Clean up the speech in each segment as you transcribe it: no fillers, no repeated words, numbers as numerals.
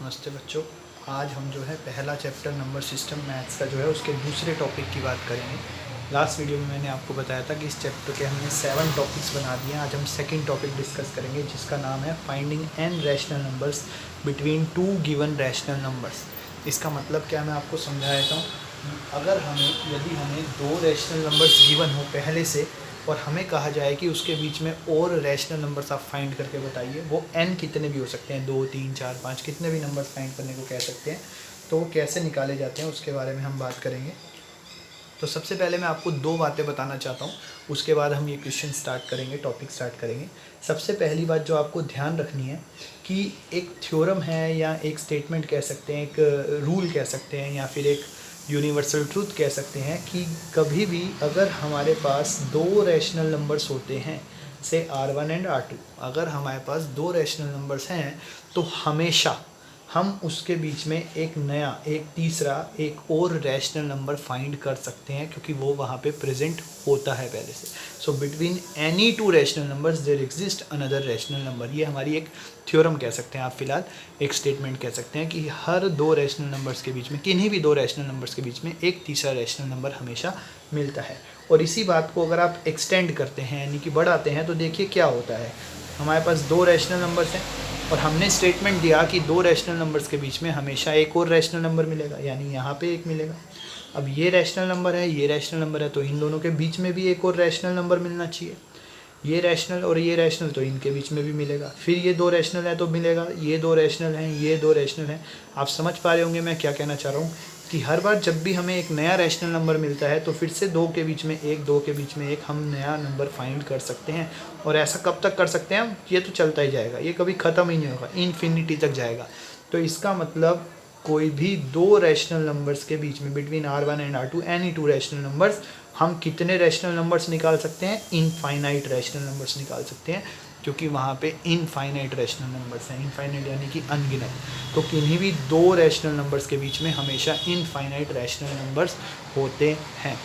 नमस्ते बच्चों। आज हम जो है पहला चैप्टर नंबर सिस्टम मैथ्स का जो है उसके दूसरे टॉपिक की बात करेंगे। लास्ट वीडियो में मैंने आपको बताया था कि इस चैप्टर के हमने 7 टॉपिक्स बना दिए हैं। आज हम सेकंड टॉपिक डिस्कस करेंगे जिसका नाम है finding N rational numbers between two given rational numbers. इसका मतलब क्या, मैं आपको समझा देता हूँ। अगर यदि हमें दो रैशनल नंबर्स गिवन हो पहले से और हमें कहा जाए कि उसके बीच में और रैशनल नंबर्स आप फाइंड करके बताइए, वो n कितने भी हो सकते हैं, 2 3 4 5 कितने भी नंबर्स फाइंड करने को कह सकते हैं, तो वो कैसे निकाले जाते हैं उसके बारे में हम बात करेंगे। तो सबसे पहले मैं आपको दो बातें बताना चाहता हूँ, उसके बाद हम ये क्वेश्चन स्टार्ट करेंगे, टॉपिक स्टार्ट करेंगे। सबसे पहली बात जो आपको ध्यान रखनी है कि एक थ्योरम है या एक स्टेटमेंट कह सकते हैं, एक रूल कह सकते हैं, या फिर एक यूनिवर्सल ट्रूथ कह सकते हैं कि कभी भी अगर हमारे पास दो रैशनल नंबर्स होते हैं, से R1 एंड R2, अगर हमारे पास दो रैशनल नंबर्स हैं तो हमेशा हम उसके बीच में एक नया, एक तीसरा, एक और रैशनल नंबर फाइंड कर सकते हैं, क्योंकि वो वहाँ पे प्रेजेंट होता है पहले से। So between any two rational numbers there exist another rational number. ये हमारी एक थ्योरम कह सकते हैं आप, फिलहाल एक स्टेटमेंट कह सकते हैं कि हर दो रैशनल नंबर्स के बीच में, किन्हीं भी दो रैशनल नंबर्स के बीच में एक तीसरा रैशनल नंबर हमेशा मिलता है। और इसी बात को अगर आप एक्सटेंड करते हैं यानी कि बढ़ाते हैं, तो देखिए क्या होता है। हमारे पास दो रैशनल नंबर्स हैं और हमने स्टेटमेंट दिया कि दो रैशनल नंबर्स के बीच में हमेशा एक और रैशनल नंबर मिलेगा, यानी यहाँ पे एक मिलेगा। अब ये रैशनल नंबर है, ये रैशनल नंबर है, तो इन दोनों के बीच में भी एक और रैशनल नंबर मिलना चाहिए। ये रैशनल और ये रैशनल, तो इनके बीच में भी मिलेगा। फिर ये दो रैशनल है तो मिलेगा, ये दो रैशनल हैं, ये दो रैशनल हैं। आप समझ पा रहे होंगे मैं क्या कहना चाह रहा हूँ कि हर बार जब भी हमें एक नया रैशनल नंबर मिलता है तो फिर से दो के बीच में एक, दो के बीच में एक, हम नया नंबर फाइंड कर सकते हैं। और ऐसा कब तक कर सकते हैं? ये तो चलता ही जाएगा, ये कभी ख़त्म ही नहीं होगा, इन्फिनिटी तक जाएगा। तो इसका मतलब कोई भी दो रैशनल नंबर्स के बीच में, between R1 and R2, any two rational numbers, हम कितने रैशनल नंबर्स निकाल सकते हैं? इनफाइनाइट रैशनल नंबर्स निकाल सकते हैं, क्योंकि वहाँ पे इनफाइनाइट रैशनल नंबर्स हैं। इनफाइनाइट यानी कि अनगिनत। तो किन्हीं भी दो रैशनल नंबर्स के बीच में हमेशा इनफाइनाइट रैशनल नंबर्स होते हैं।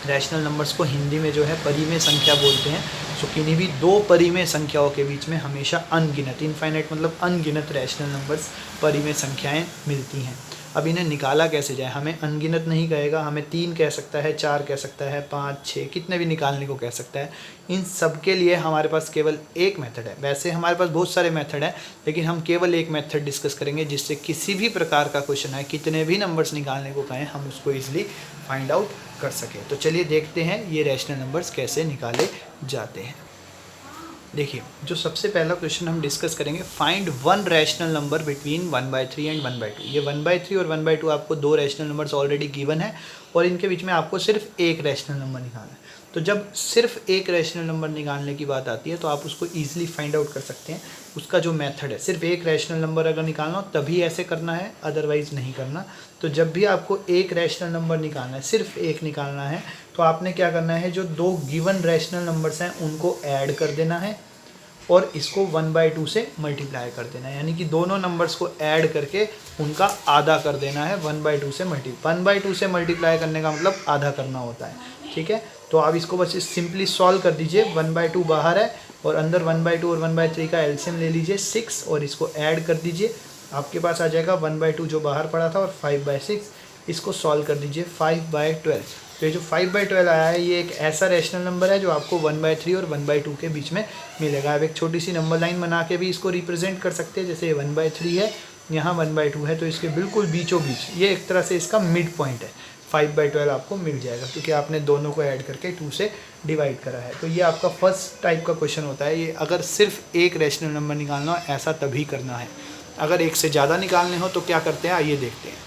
रैशनल नंबर्स को हिंदी में जो है परिमेय संख्या बोलते हैं। सो किन्हीं भी दो परिमेय संख्याओं के बीच में हमेशा अनगिनत, इनफाइनाइट मतलब अनगिनत रैशनल नंबर्स, परिमेय संख्याएं मिलती हैं। अब इन्हें निकाला कैसे जाए? हमें अनगिनत नहीं कहेगा, हमें 3 कह सकता है, 4 कह सकता है, 5 6 कितने भी निकालने को कह सकता है। इन सब के लिए हमारे पास केवल एक मेथड है। वैसे हमारे पास बहुत सारे मेथड हैं, लेकिन हम केवल एक मेथड डिस्कस करेंगे जिससे किसी भी प्रकार का क्वेश्चन है, कितने भी नंबर्स निकालने को कहें, हम उसको ईजिली फाइंड आउट कर सकें। तो चलिए देखते हैं ये रैशनल नंबर्स कैसे निकाले जाते हैं। देखिए, जो सबसे पहला क्वेश्चन हम डिस्कस करेंगे, find one rational number between 1/3 and 1/2। ये 1/3 और 1/2 आपको दो रैशनल नंबर्स ऑलरेडी गिवन है और इनके बीच में आपको सिर्फ एक रैशनल नंबर निकालना है। तो जब सिर्फ एक रैशनल नंबर निकालने की बात आती है तो आप उसको ईजिली फाइंड आउट कर सकते हैं। उसका जो मेथड है, सिर्फ एक रैशनल नंबर अगर निकालना हो तभी ऐसे करना है, अदरवाइज़ नहीं करना। तो जब भी आपको एक रैशनल नंबर निकालना है, सिर्फ एक निकालना है, तो आपने क्या करना है, जो दो गिवन रैशनल नंबर्स हैं उनको ऐड कर देना है और इसको 1/2 से मल्टीप्लाई कर देना है। यानी कि दोनों नंबर्स को ऐड करके उनका आधा कर देना है। 1/2 से 1/2 से मल्टीप्लाई करने का मतलब आधा करना होता है, ठीक है। तो आप इसको बस सिंपली सॉल्व कर दीजिए। 1/2 बाहर है और अंदर 1/2 और 1/3 का एलसीएम ले लीजिए 6 और इसको ऐड कर दीजिए। आपके पास आ जाएगा 1/2 जो बाहर पड़ा था और 5/6। इसको सॉल्व कर दीजिए 5/12। तो ये जो 5/12 आया है ये एक ऐसा रैशनल नंबर है जो आपको 1/3 और 1/2 के बीच में मिलेगा। अब एक छोटी सी नंबर लाइन बना के भी इसको रिप्रेजेंट कर सकते हैं। जैसे 1/3 है, यहाँ 1/2 है, तो इसके बिल्कुल बीचों बीच ये एक तरह से इसका मिड पॉइंट है। 5/12 आपको मिल जाएगा क्योंकि आपने दोनों को ऐड करके 2 से डिवाइड करा है। तो ये आपका फर्स्ट टाइप का क्वेश्चन होता है। ये अगर सिर्फ एक रैशनल नंबर निकालना हो ऐसा तभी करना है। अगर एक से ज़्यादा निकालने हो तो क्या करते हैं, आइए देखते हैं।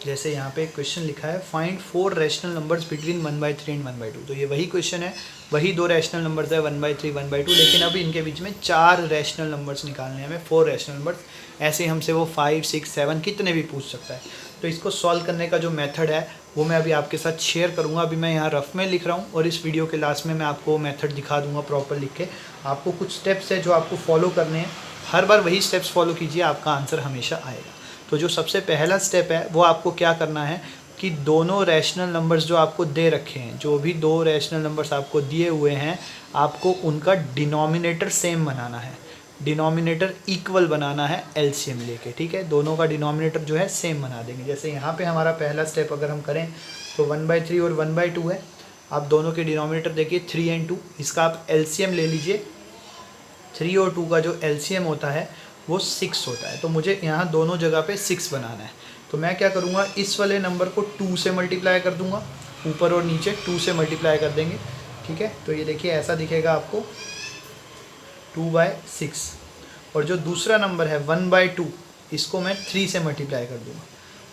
जैसे यहाँ पे क्वेश्चन लिखा है, find 4 rational numbers between 1/3 and 1/2। तो ये वही क्वेश्चन है, वही दो रैशनल नंबर्स है 1/3 1/2, लेकिन अभी इनके बीच में 4 रैशनल नंबर्स निकालने हैं हमें, 4 रैशनल नंबर्स। ऐसे हमसे वो 5 6 7 कितने भी पूछ सकता है। तो इसको सॉल्व करने का जो मेथड है वो मैं अभी आपके साथ शेयर करूँगा। अभी मैं यहाँ रफ में लिख रहा हूँ और इस वीडियो के लास्ट में मैं आपको मेथड दिखा दूँगा प्रॉपर लिख के। आपको कुछ स्टेप्स है जो आपको फॉलो करने हैं, हर बार वही स्टेप्स फॉलो कीजिए, आपका आंसर हमेशा आएगा। तो जो सबसे पहला स्टेप है वो आपको क्या करना है कि दोनों रैशनल नंबर्स जो आपको दे रखे हैं, जो भी दो रैशनल नंबर्स आपको दिए हुए हैं, आपको उनका डिनोमिनेटर सेम बनाना है। डिनोमिनेटर इक्वल बनाना है एलसीएम लेके, ठीक है। दोनों का डिनोमिनेटर जो है सेम बना देंगे। जैसे यहाँ पे हमारा पहला स्टेप अगर हम करें तो 1/3 और 1/2 है। आप दोनों के डिनोमिनेटर देखिए 3 और 2, इसका आप एलसीएम ले लीजिए। 3 और 2 का जो एलसीएम होता है वो 6 होता है। तो मुझे यहाँ दोनों जगह पे 6 बनाना है। तो मैं क्या करूँगा, इस वाले नंबर को 2 से मल्टीप्लाई कर दूँगा, ऊपर और नीचे 2 से मल्टीप्लाई कर देंगे, ठीक है। तो ये देखिए ऐसा दिखेगा आपको 2/6। और जो दूसरा नंबर है 1/2, इसको मैं 3 से मल्टीप्लाई कर दूँगा,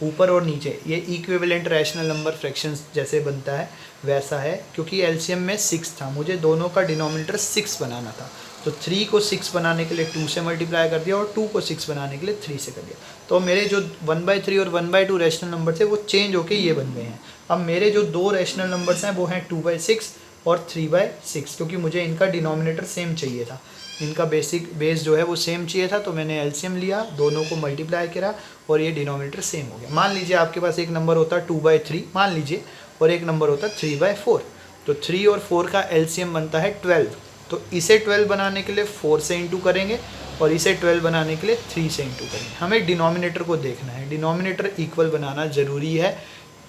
ऊपर और नीचे। ये इक्विवेलेंट रैशनल नंबर फ्रैक्शंस जैसे बनता है वैसा है, क्योंकि एलसीएम में 6 था, मुझे दोनों का डिनोमिनेटर 6 बनाना था। तो 3 को 6 बनाने के लिए 2 से मल्टीप्लाई कर दिया और 2 को 6 बनाने के लिए 3 से कर दिया। तो मेरे जो 1/3 और 1/2 रैशनल नंबर थे वो चेंज होके ये बन गए हैं। अब मेरे जो दो रैशनल नंबर्स हैं वो हैं 2/6 और 3/6, क्योंकि मुझे इनका डिनोमिनेटर सेम चाहिए था, इनका बेस जो है वो सेम चाहिए था। तो मैंने एलसीएम लिया, दोनों को मल्टीप्लाई करा और ये डिनोमिनेटर सेम हो गया। मान लीजिए आपके पास एक नंबर होता 2/3 मान लीजिए, और एक नंबर होता 3/4। तो 3 और 4 का एलसीएम बनता है 12। तो इसे 12 बनाने के लिए 4 से इंटू करेंगे और इसे 12 बनाने के लिए 3 से इंटू करेंगे। हमें डिनोमिनेटर को देखना है, डिनोमिनेटर इक्वल बनाना ज़रूरी है।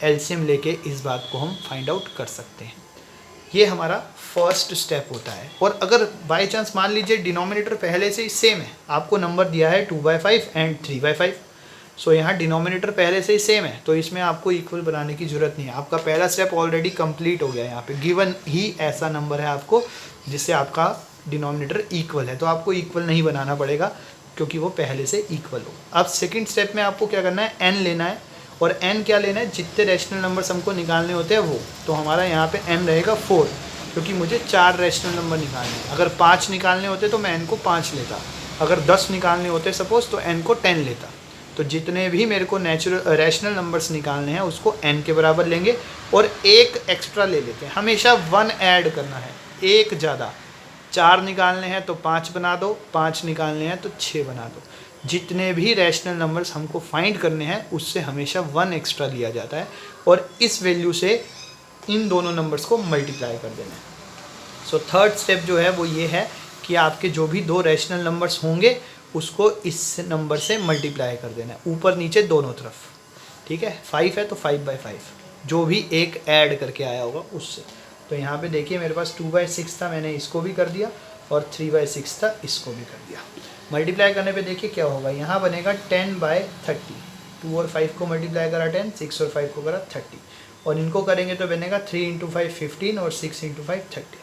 एलसीएम लेके इस बात को हम फाइंड आउट कर सकते हैं। ये हमारा फर्स्ट स्टेप होता है। और अगर बाय चांस मान लीजिए डिनोमिनेटर पहले से ही सेम है, आपको नंबर दिया है 2/5 एंड 3/5, सो यहाँ डिनोमिनेटर पहले से ही सेम है, तो इसमें आपको इक्वल बनाने की ज़रूरत नहीं है। आपका पहला स्टेप ऑलरेडी कंप्लीट हो गया। यहाँ पे गिवन ही ऐसा नंबर है आपको जिससे आपका डिनोमिनेटर इक्वल है, तो आपको इक्वल नहीं बनाना पड़ेगा क्योंकि वो पहले से इक्वल हो। अब सेकेंड स्टेप में आपको क्या करना है, एन लेना है। और n क्या लेना है, जितने रैशनल नंबर्स हमको निकालने होते हैं वो। तो हमारा यहाँ पे n रहेगा 4, क्योंकि मुझे 4 रैशनल नंबर निकालने हैं। अगर 5 निकालने होते तो मैं n को 5 लेता, अगर 10 निकालने होते सपोज तो n को 10 लेता। तो जितने भी मेरे को रैशनल नंबर्स निकालने हैं उसको n के बराबर लेंगे और एक एक्स्ट्रा ले लेते हैं। हमेशा 1 ऐड करना है, एक ज़्यादा। 4 निकालने हैं तो 5 बना दो, 5 निकालने हैं तो 6 बना दो। जितने भी रैशनल नंबर्स हमको फाइंड करने हैं उससे हमेशा 1 एक्स्ट्रा लिया जाता है और इस वैल्यू से इन दोनों नंबर्स को मल्टीप्लाई कर देना है। सो थर्ड स्टेप जो है वो ये है कि आपके जो भी दो रैशनल नंबर्स होंगे उसको इस नंबर से मल्टीप्लाई कर देना है, ऊपर नीचे दोनों तरफ, ठीक है। 5 है तो 5/5, जो भी एक ऐड करके आया होगा उससे। तो यहाँ पे देखिए मेरे पास 2/6 था, मैंने इसको भी कर दिया, और 3/6 था, इसको भी कर दिया। मल्टीप्लाई करने पे देखिए क्या होगा, यहाँ बनेगा 10/30। 2 और 5 को मल्टीप्लाई करा 10, 6 और 5 को करा 30, और इनको करेंगे तो बनेगा 3 × 5 15 और 6 × 5 30।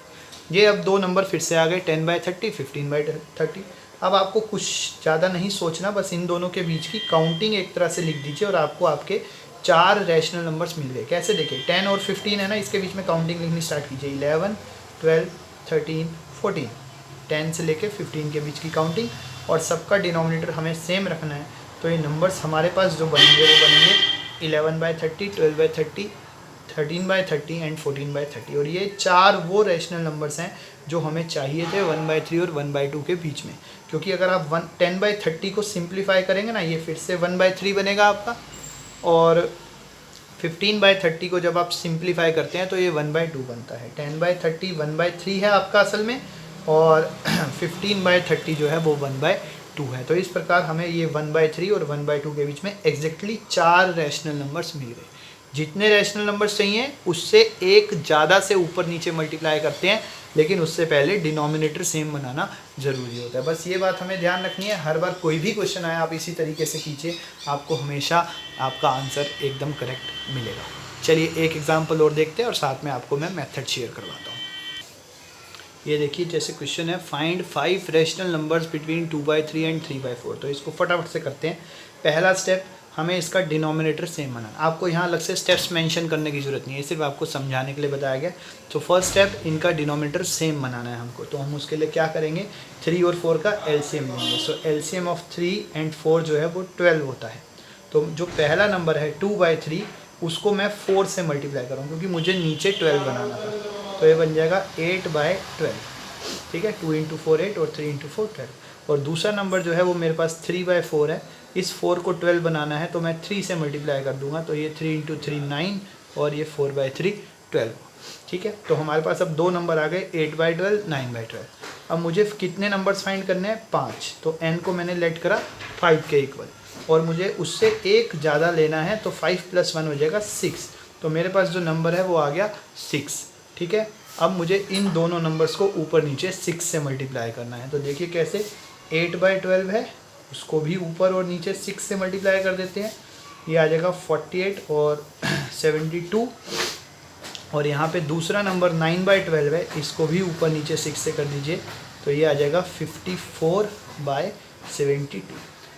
ये अब दो नंबर फिर से आ गए, 10/30, 15/30। अब आपको कुछ ज़्यादा नहीं सोचना, बस इन दोनों के बीच की काउंटिंग एक तरह से लिख दीजिए और आपको आपके 4 रैशनल नंबर्स मिल गए। कैसे देखिए, 10 और 15 है ना, इसके बीच में काउंटिंग लिखनी स्टार्ट कीजिए। 11, 12, 13, 14, 10 से लेके 15 के बीच की काउंटिंग, और सबका डिनोमिनेटर हमें सेम रखना है। तो ये नंबर्स हमारे पास जो बनेंगे वो बनेंगे 11/30, 12/30, 13/30 एंड 14/30। और ये 4 वो रैशनल नंबर्स हैं जो हमें चाहिए थे 1/3 और 1/2 के बीच में। क्योंकि अगर आप 10/30 को सिंप्लीफाई करेंगे ना, ये फिर से 1/3 बनेगा आपका, और 15/30 को जब आप सिंप्लीफाई करते हैं तो ये 1/2 बनता है। 10/30 1/3 है आपका असल में, और 15/30 जो है वो 1/2 है। तो इस प्रकार हमें ये 1/3 और 1/2 के बीच में एग्जैक्टली 4 रैशनल नंबर्स मिल गए। जितने रैशनल नंबर्स चाहिए उससे एक ज़्यादा से ऊपर नीचे मल्टीप्लाई करते हैं, लेकिन उससे पहले डिनोमिनेटर सेम बनाना ज़रूरी होता है। बस ये बात हमें ध्यान रखनी है। हर बार कोई भी क्वेश्चन आए आप इसी तरीके से कीजिए, आपको हमेशा आपका आंसर एकदम करेक्ट मिलेगा। चलिए एक एग्जाम्पल और देखते हैं और साथ में आपको मैं मेथड शेयर करवाता हूँ। ये देखिए जैसे क्वेश्चन है, find 5 rational numbers between 2/3 and 3/4। तो इसको फटाफट से करते हैं। पहला स्टेप, हमें इसका डिनोमिनेटर सेम बनाना। आपको यहाँ अलग से स्टेप्स मेंशन करने की ज़रूरत नहीं है, सिर्फ आपको समझाने के लिए बताया गया। तो फर्स्ट स्टेप, इनका डिनोमिनेटर सेम बनाना है हमको। तो हम उसके लिए क्या करेंगे, 3 और 4 का एलसीएम लेंगे। सो एलसीएम ऑफ 3 एंड 4 जो है वो 12 होता है। तो जो पहला नंबर है 2/3, उसको मैं 4 से मल्टीप्लाई करूँ क्योंकि मुझे नीचे 12 बनाना था। तो ये बन जाएगा 8/12, ठीक है। 2 × 4 8 और 3 × 4 12। और दूसरा नंबर जो है वो मेरे पास 3/4 है। इस 4 को 12 बनाना है तो मैं 3 से मल्टीप्लाई कर दूंगा। तो ये 3 × 3 9 और ये 4/3 12, ठीक है। तो हमारे पास अब दो नंबर आ गए, 8/12, 9/12। अब मुझे कितने नंबर्स फाइंड करने हैं? 5। तो n को मैंने लेट करा 5 के इक्वल, और मुझे उससे एक ज़्यादा लेना है, तो 5 + 1 हो जाएगा 6। तो मेरे पास जो नंबर है वो आ गया 6। ठीक है, अब मुझे इन दोनों नंबर्स को ऊपर नीचे 6 से मल्टीप्लाई करना है। तो देखिए कैसे, 8/12 है, उसको भी ऊपर और नीचे 6 से मल्टीप्लाई कर देते हैं। ये आ जाएगा 48 और 72। और यहाँ पे दूसरा नंबर 9/12 है, इसको भी ऊपर नीचे 6 से कर दीजिए, तो ये आ जाएगा 54/72।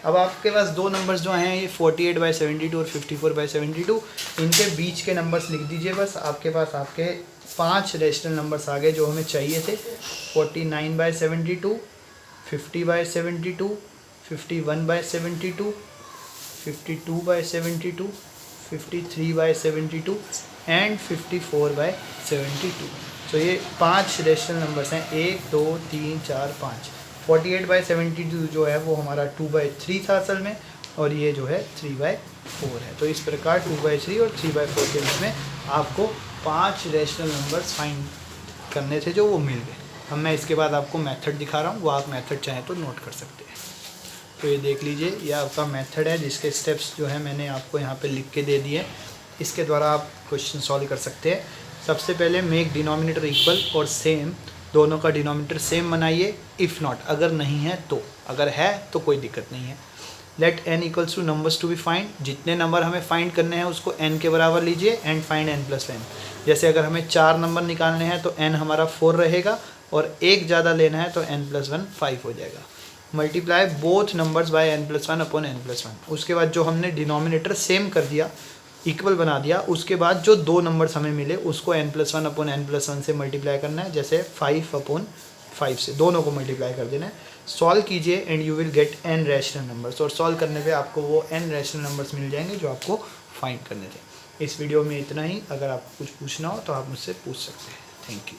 अब आपके पास दो नंबर्स जो हैं ये 48/72 और 54/72, इनके बीच के नंबर्स लिख दीजिए बस। आपके पास आपके 5 रेशनल नंबर्स आ गए जो हमें चाहिए थे। 49/72, 50/72, 51/72, 52/72, 53/72 एंड 54/72। तो ये 5 रेशनल नंबर्स हैं, 1 2 3 4 5। 48/72 जो है वो हमारा 2/3 था असल में, और ये जो है 3/4 है। तो इस प्रकार 2/3 और 3/4 के बीच में आपको 5 रेशनल नंबर्स फाइंड करने थे जो वो मिल गए। अब मैं इसके बाद आपको मेथड दिखा रहा हूँ, वो आप मेथड चाहें तो नोट कर सकते हैं। तो ये देख लीजिए, ये आपका मेथड है जिसके स्टेप्स जो है मैंने आपको यहाँ पे लिख के दे दिए। इसके द्वारा आप क्वेश्चन सॉल्व कर सकते हैं। सबसे पहले मेक डिनोमिनेटर इक्वल और सेम, दोनों का डिनोमिनेटर सेम बनाइए। इफ़ नॉट, अगर नहीं है तो, अगर है तो कोई दिक्कत नहीं है। Let n equals to numbers to be find, जितने नंबर हमें फाइंड करने हैं उसको n के बराबर लीजिए एंड फाइंड n+n। जैसे अगर हमें 4 नंबर निकालने हैं तो n हमारा 4 रहेगा, और एक ज़्यादा लेना है तो n+1 5 हो जाएगा। Multiply both numbers by n+1 upon n+1। उसके बाद जो हमने डिनोमिनेटर सेम कर दिया, इक्वल बना दिया, उसके बाद जो दो नंबर्स हमें मिले उसको n+1 अपॉन n+1 से मल्टीप्लाई करना है। जैसे 5/5 से दोनों को मल्टीप्लाई कर देना है। सॉल्व कीजिए and you will get n rational numbers, और सॉल्व करने पे आपको वो n रैशनल नंबर्स मिल जाएंगे जो आपको फाइंड करने थे। इस वीडियो में इतना ही। अगर आपको कुछ पूछना हो तो आप मुझसे पूछ सकते हैं। Thank you.